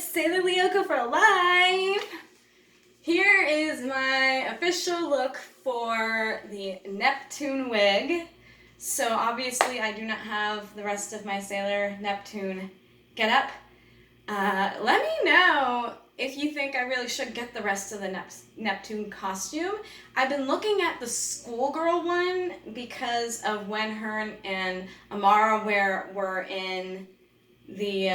Sailor Lyoko for life! Here is my official look for the Neptune wig. So obviously I do not have the rest of my Sailor Neptune getup. Let me know if you think I really should get the rest of the Neptune costume. I've been looking at the schoolgirl one because of when her and Amara were in the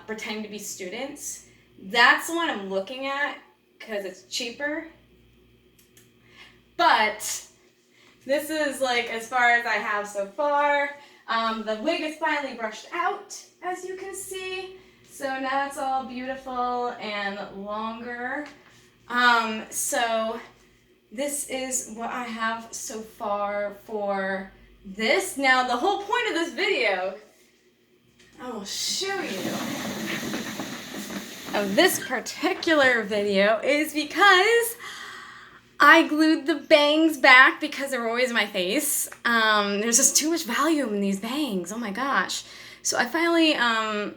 Pretending to be Students. That's the one I'm looking at because it's cheaper. But this is like as far as I have so far. The wig is finally brushed out, as you can see. So now it's all beautiful and longer. So this is what I have so far for this. Now the whole point of this video, I will show you, of this particular video is because I glued the bangs back because they were always in my face. There's just too much volume in these bangs. Oh my gosh. So I finally, I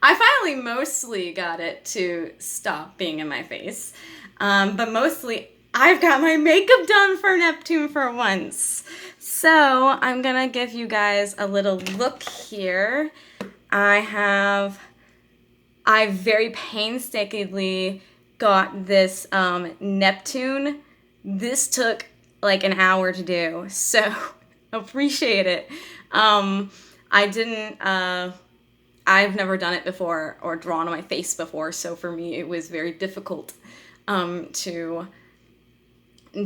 finally mostly got it to stop being in my face. But mostly I've got my makeup done for Neptune for once. So I'm gonna give you guys a little look here. I very painstakingly got this Neptune. This took like an hour to do, so appreciate it. I've never done it before or drawn on my face before, so for me it was very difficult to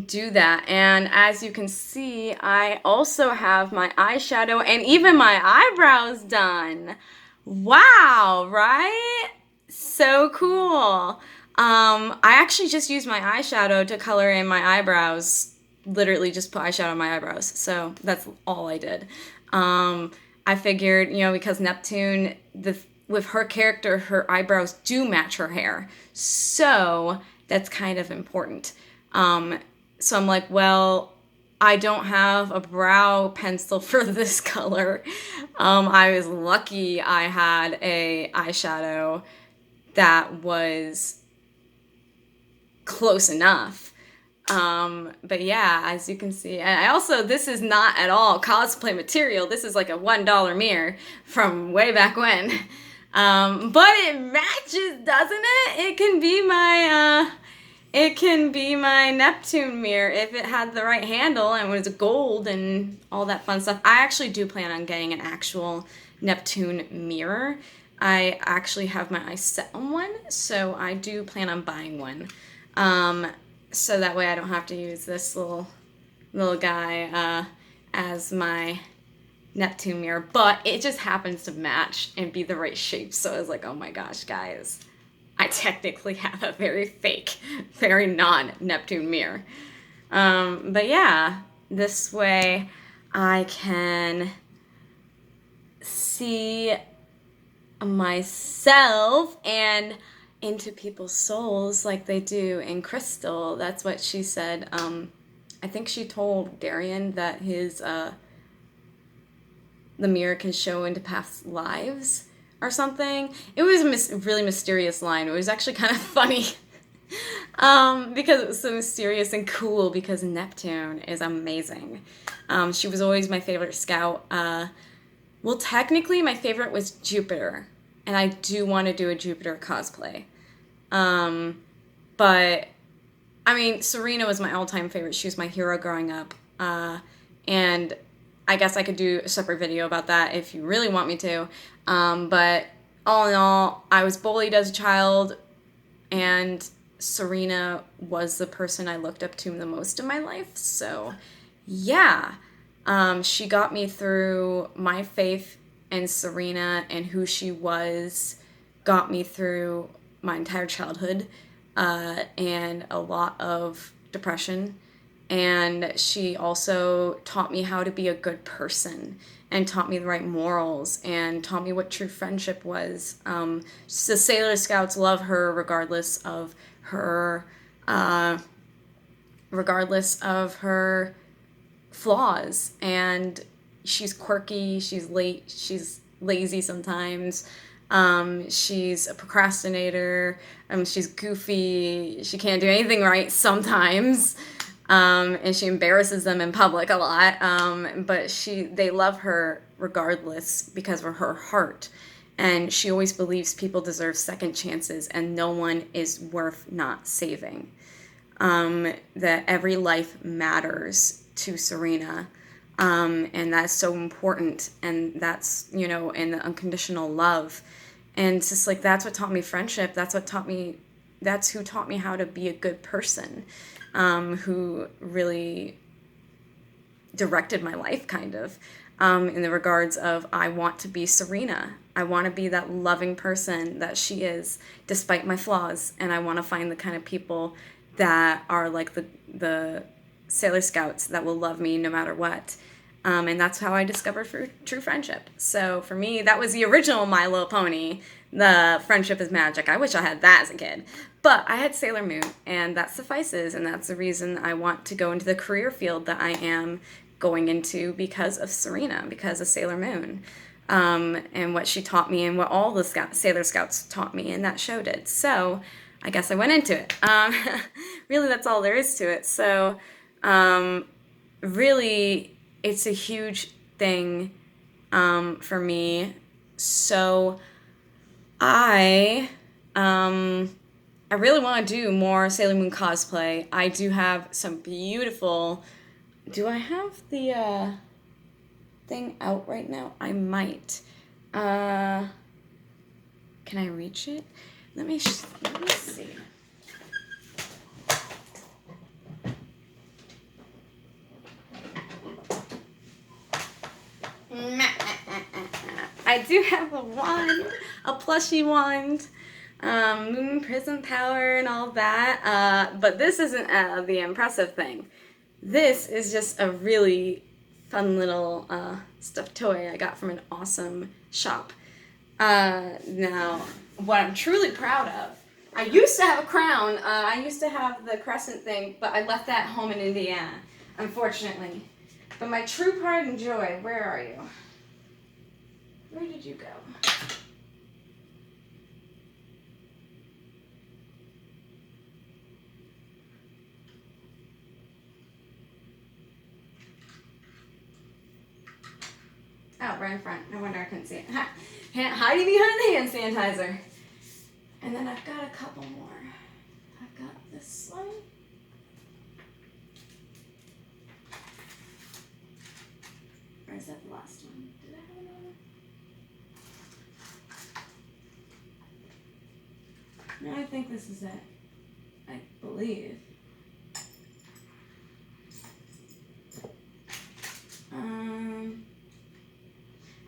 do that. And as you can see, I also have my eyeshadow and even my eyebrows done. Wow, right? So cool. I actually just used my eyeshadow to color in my eyebrows. Literally just put eyeshadow on my eyebrows. So that's all I did. I figured, because Neptune, with her character, her eyebrows do match her hair. So that's kind of important. So I'm like, well, I don't have a brow pencil for this color. I was lucky I had a eyeshadow that was close enough. But yeah, as you can see, and I also, this is not at all cosplay material. This is like a $1 mirror from way back when. But it matches, doesn't it? It can be my Neptune mirror if it had the right handle and was gold and all that fun stuff. I actually do plan on getting an actual Neptune mirror. I actually have my eyes set on one, so I do plan on buying one. So that way I don't have to use this little guy as my Neptune mirror, but it just happens to match and be the right shape. So I was like, oh my gosh, guys, I technically have a very fake, very non-Neptune mirror. But yeah, this way I can see myself and into people's souls like they do in Crystal. That's what she said. I think she told Darian that the mirror can show into past lives or something. It was a really mysterious line. It was actually kind of funny because it was so mysterious and cool because Neptune is amazing. She was always my favorite scout. Well, technically my favorite was Jupiter, and I do want to do a Jupiter cosplay. But I mean, Serena was my all-time favorite. She was my hero growing up. And I guess I could do a separate video about that if you really want me to. But all in all, I was bullied as a child, and Serena was the person I looked up to the most in my life. So yeah, she got me through. My faith in Serena and who she was got me through my entire childhood and a lot of depression. And she also taught me how to be a good person and taught me the right morals and taught me what true friendship was. The Sailor Scouts love her regardless of her flaws. And she's quirky, she's late, she's lazy sometimes. She's a procrastinator. She's goofy. She can't do anything right sometimes. And she embarrasses them in public a lot. But they love her regardless because of her heart. And she always believes people deserve second chances and no one is worth not saving. That every life matters to Serena. And that's so important. And that's, and the unconditional love. And it's just like, that's what taught me friendship. That's who taught me how to be a good person, who really directed my life kind of, in the regards of, I want to be Serena. I want to be that loving person that she is, despite my flaws. And I want to find the kind of people that are like the Sailor Scouts that will love me no matter what. And that's how I discovered true friendship. So for me, that was the original My Little Pony, the Friendship is Magic. I wish I had that as a kid. But I had Sailor Moon, and that suffices. And that's the reason I want to go into the career field that I am going into, because of Serena, because of Sailor Moon. And what she taught me and what all the Sailor Scouts taught me, and that show did. So I guess I went into it. Really, that's all there is to it. So really, it's a huge thing for me. So I really want to do more Sailor Moon cosplay. I do have some beautiful... Do I have the thing out right now? I might. Can I reach it? Let me see. I do have a wand, a plushie wand, moon prism power and all that, but this isn't the impressive thing. This is just a really fun little stuffed toy I got from an awesome shop. Now, what I'm truly proud of, I used to have a crown. I used to have the crescent thing, but I left that home in Indiana, unfortunately. But my true pride and joy, where are you? Where did you go? Oh, right in front. No wonder I couldn't see it. Hiding behind the hand sanitizer. And then I've got a couple more. I've got this one. Or is that the last one? Did I have another? No, I think this is it. I believe.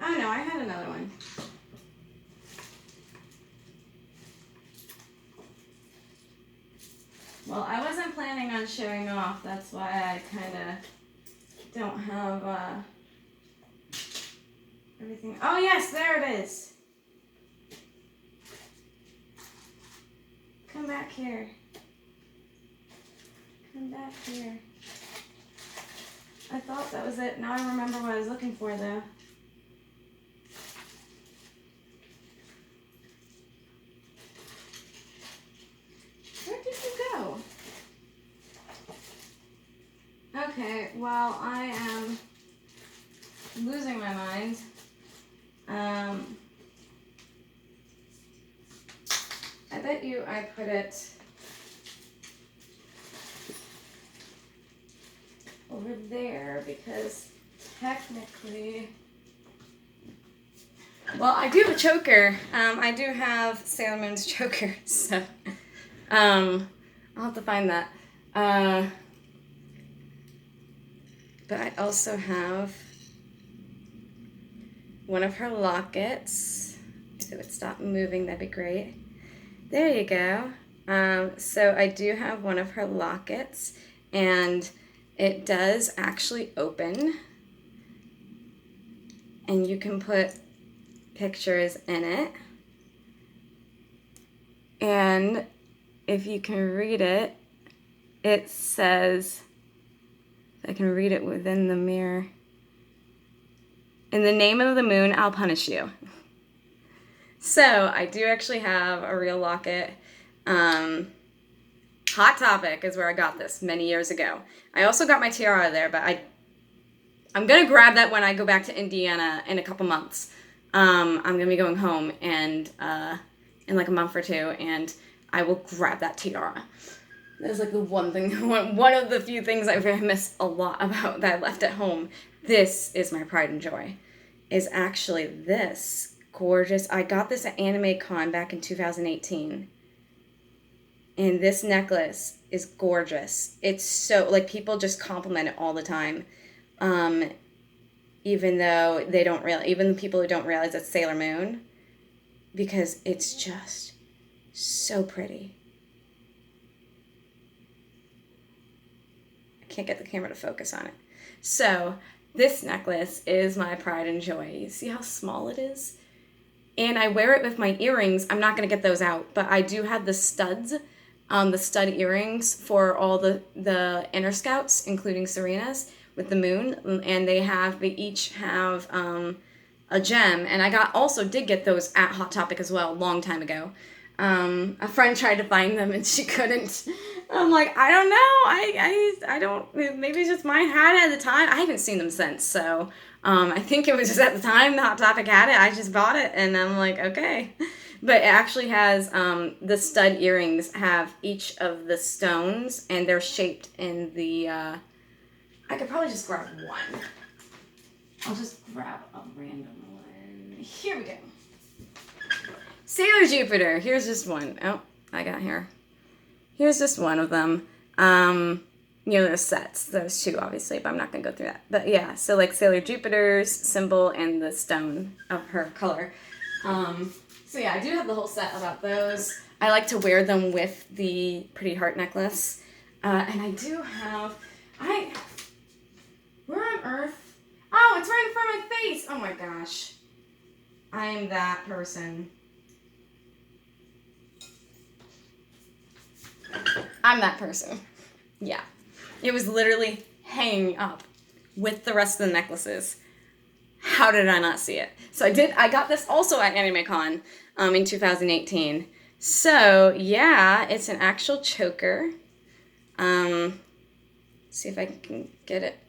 Oh no, I had another one. Well, I wasn't planning on showing off. That's why I kind of don't have everything. Oh yes, there it is. Come back here. Come back here. I thought that was it. Now I remember what I was looking for, though. Where did you go? Okay, well, I am losing my mind. I bet you I put it over there because technically, well, I do have a choker. I do have Sailor Moon's choker, so I'll have to find that. But I also have one of her lockets. If it would stop moving, that'd be great. There you go. So I do have one of her lockets, and it does actually open, and you can put pictures in it. And if you can read it, it says, I can read it within the mirror. In the name of the moon, I'll punish you. So I do actually have a real locket. Hot Topic is where I got this many years ago. I also got my tiara there, but I'm gonna grab that when I go back to Indiana in a couple months. I'm gonna be going home and in like a month or two, and I will grab that tiara. That's like the one thing, one of the few things I've missed a lot about that I left at home. This is my pride and joy. Is actually this gorgeous. I got this at Anime Con back in 2018. And this necklace is gorgeous. It's so, like, people just compliment it all the time. Even though they don't realize, even the people who don't realize it's Sailor Moon. Because it's just so pretty. I can't get the camera to focus on it. So, this necklace is my pride and joy. You see how small it is? And I wear it with my earrings. I'm not going to get those out, but I do have the studs. The stud earrings for all the inner scouts, including Serena's, with the moon, and they each have a gem, and I also did get those at Hot Topic as well, a long time ago. A friend tried to find them and she couldn't. I'm like, I don't know, I don't, maybe it's just mine had it at the time. I haven't seen them since, so I think it was just at the time the Hot Topic had it, I just bought it, and I'm like, okay. But it actually has, the stud earrings have each of the stones, and they're shaped in the, I could probably just grab one. I'll just grab a random one. Here we go. Sailor Jupiter. Here's just one. Oh, I got here. Here's just one of them. There's sets. There's two, obviously, but I'm not going to go through that. But yeah, so like Sailor Jupiter's symbol and the stone of her color. So yeah, I do have the whole set about those. I like to wear them with the Pretty Heart necklace. And I do have, where on earth? Oh, it's right in front of my face. Oh my gosh. I am that person. I'm that person. Yeah. It was literally hanging up with the rest of the necklaces. How did I not see it? So I got this also at Anime Con in 2018. So yeah, it's an actual choker. See if I can get it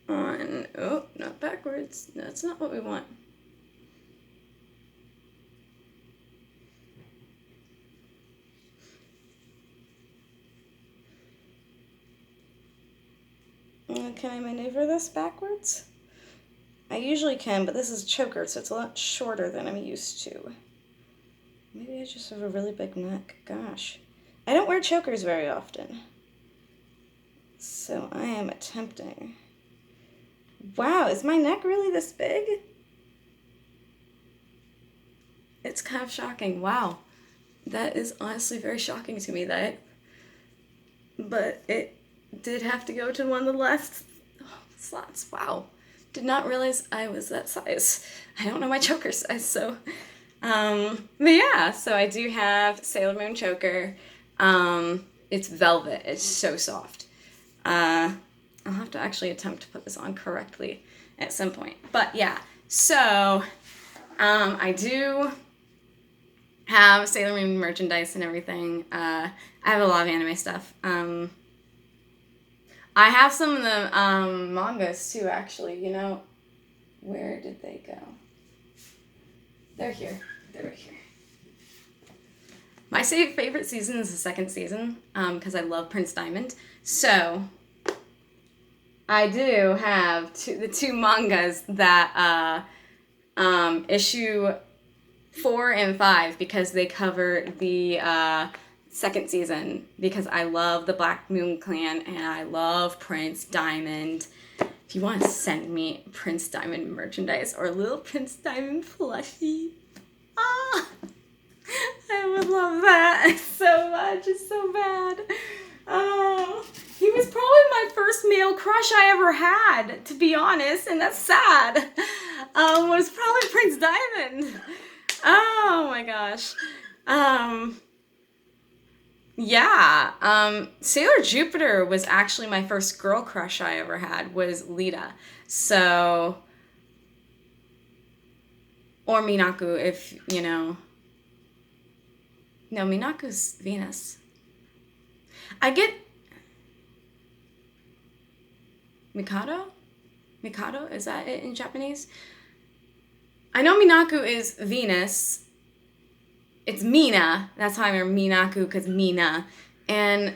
on. Oh, not backwards. That's not what we want. Can I maneuver this backwards? I usually can, but this is a choker, so it's a lot shorter than I'm used to. Maybe I just have a really big neck. Gosh. I don't wear chokers very often. So I am attempting. Wow, is my neck really this big? It's kind of shocking. Wow. That is honestly very shocking to me, but it did have to go to one of the last slots. Wow. Did not realize I was that size. I don't know my choker size, so. But yeah, so I do have Sailor Moon choker. It's velvet. It's so soft. I'll have to actually attempt to put this on correctly at some point. But yeah, so I do have Sailor Moon merchandise and everything. I have a lot of anime stuff. I have some of the mangas too, actually. You know, where did they go? They're here. They're right here. My favorite season is the second season because I love Prince Diamond. So I do have the two mangas that issue 4 and 5 because they cover the second season because I love the Black Moon Clan and I love Prince Diamond. If you want to send me Prince Diamond merchandise or a little Prince Diamond plushie, I would love that so much. It's so bad. Oh, he was probably my first male crush I ever had, to be honest, and that's sad. Was probably Prince Diamond. Oh my gosh. Yeah, Sailor Jupiter was actually my first girl crush I ever had, was Lita. So, Or Minaku, if, you know. No, Minaku's Venus. I get Mikado? Mikado? Is that it in Japanese? I know Minaku is Venus. It's Mina. That's how I remember Minaku, because Mina. And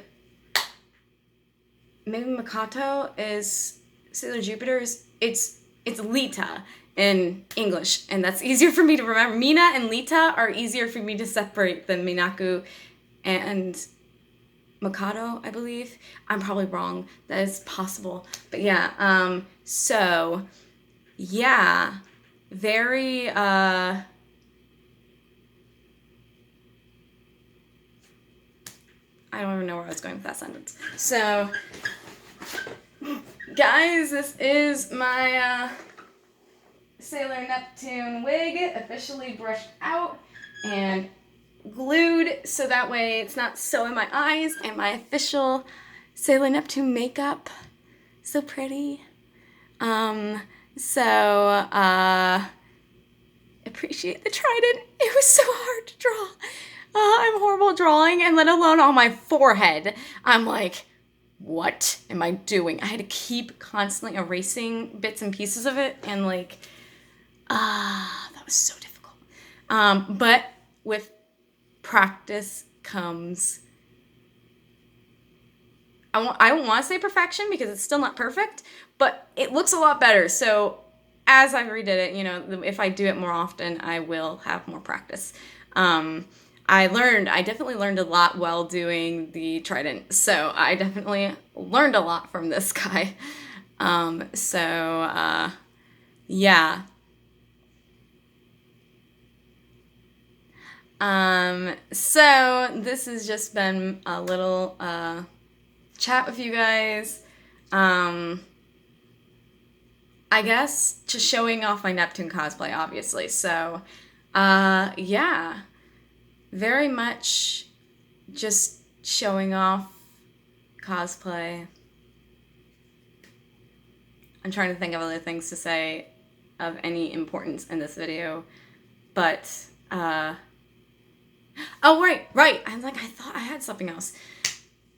maybe Makato is Sailor Jupiter's. It's Lita in English, and that's easier for me to remember. Mina and Lita are easier for me to separate than Minaku and Mikado, I believe. I'm probably wrong. That is possible. But yeah, so yeah, very I don't even know where I was going with that sentence. So guys, this is my Sailor Neptune wig, officially brushed out and glued so that way it's not so in my eyes, and my official Sailor Neptune makeup. So pretty. Appreciate the trident. It was so hard to draw. I'm horrible at drawing, and let alone on my forehead. I'm like, what am I doing? I had to keep constantly erasing bits and pieces of it, and like, that was so difficult. But with practice comes, I don't want to say perfection because it's still not perfect, but it looks a lot better. So as I redid it, you know, if I do it more often, I will have more practice. I definitely learned a lot while doing the trident. So I definitely learned a lot from this guy. Yeah. So this has just been a little, chat with you guys. I guess just showing off my Neptune cosplay, obviously. So, yeah, very much just showing off cosplay. I'm trying to think of other things to say of any importance in this video, but, oh, right. I thought I had something else.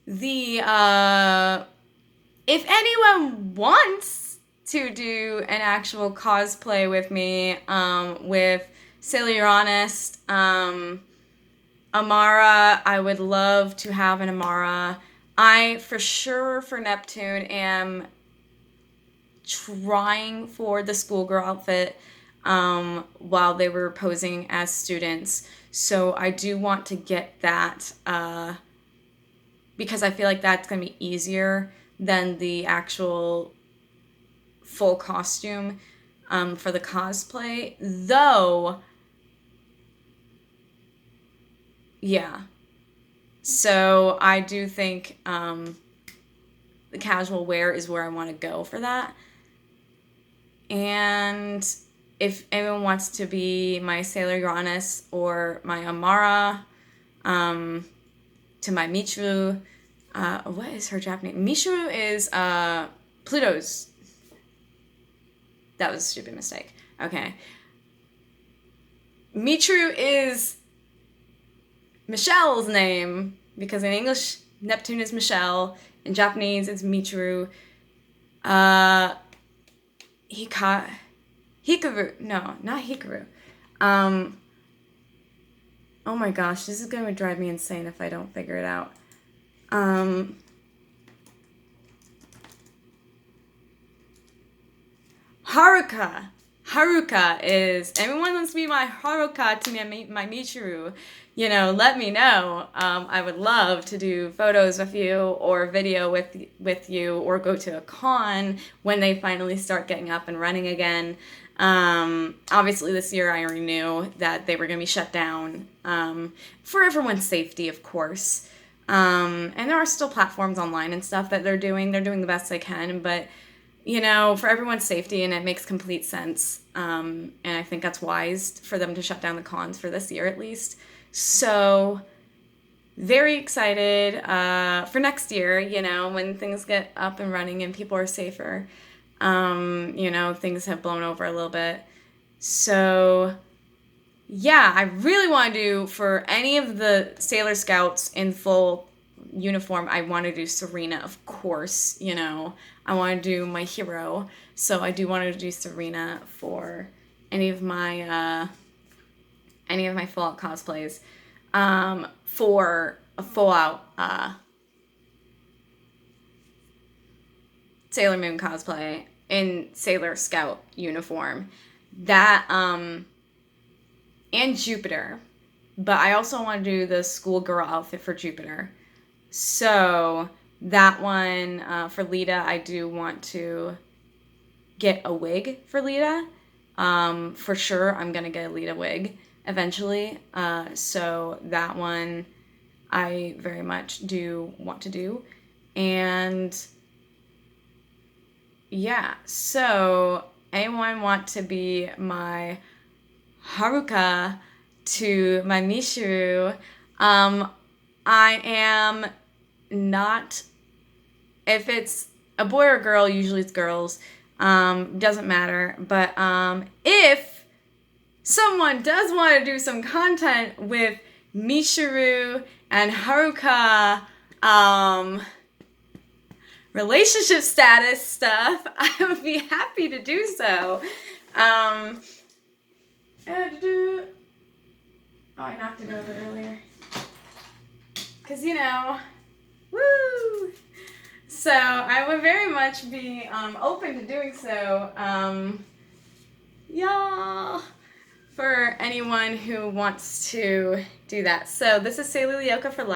If anyone wants to do an actual cosplay with me, with Sailor Uranus, Amara, I would love to have an Amara. I, for sure, for Neptune, am trying for the schoolgirl outfit, while they were posing as students. So I do want to get that, because I feel like that's going to be easier than the actual full costume, for the cosplay. Though, yeah. So I do think the casual wear is where I want to go for that. And if anyone wants to be my Sailor Uranus or my Amara, to my Michiru, what is her Japanese? Michiru is Pluto's. That was a stupid mistake. Okay. Michiru is Michelle's name, because in English, Neptune is Michelle. In Japanese, it's Michiru. Hikaru. No, not Hikaru. Oh my gosh, this is going to drive me insane if I don't figure it out. Haruka. Haruka is, everyone wants to be my Haruka to my Michiru. You know, let me know. I would love to do photos with you or video with you, or go to a con when they finally start getting up and running again. Obviously this year I already knew that they were going to be shut down, for everyone's safety, of course. And there are still platforms online and stuff that they're doing the best they can, but you know, for everyone's safety, and it makes complete sense. And I think that's wise for them to shut down the cons for this year at least. So very excited, for next year, you know, when things get up and running and people are safer. You know, things have blown over a little bit. So yeah, I really want to do, for any of the Sailor Scouts in full uniform, I want to do Serena, of course, you know. I want to do my hero. So I do want to do Serena for any of my full out cosplays. For a full out Sailor Moon cosplay in Sailor Scout uniform. That and Jupiter. But I also want to do the schoolgirl outfit for Jupiter. So that one, for Lita, I do want to get a wig for Lita. For sure, I'm going to get a Lita wig eventually. So that one I very much do want to do. And yeah, so anyone want to be my Haruka to my Mishuru? I am not, if it's a boy or girl, usually it's girls, doesn't matter, but if someone does want to do some content with Mishuru and Haruka relationship status stuff, I would be happy to do so. Oh, I knocked it over earlier. Because, you know, woo! So I would very much be open to doing so. Yeah, for anyone who wants to do that. So this is Sailor Leoka for life.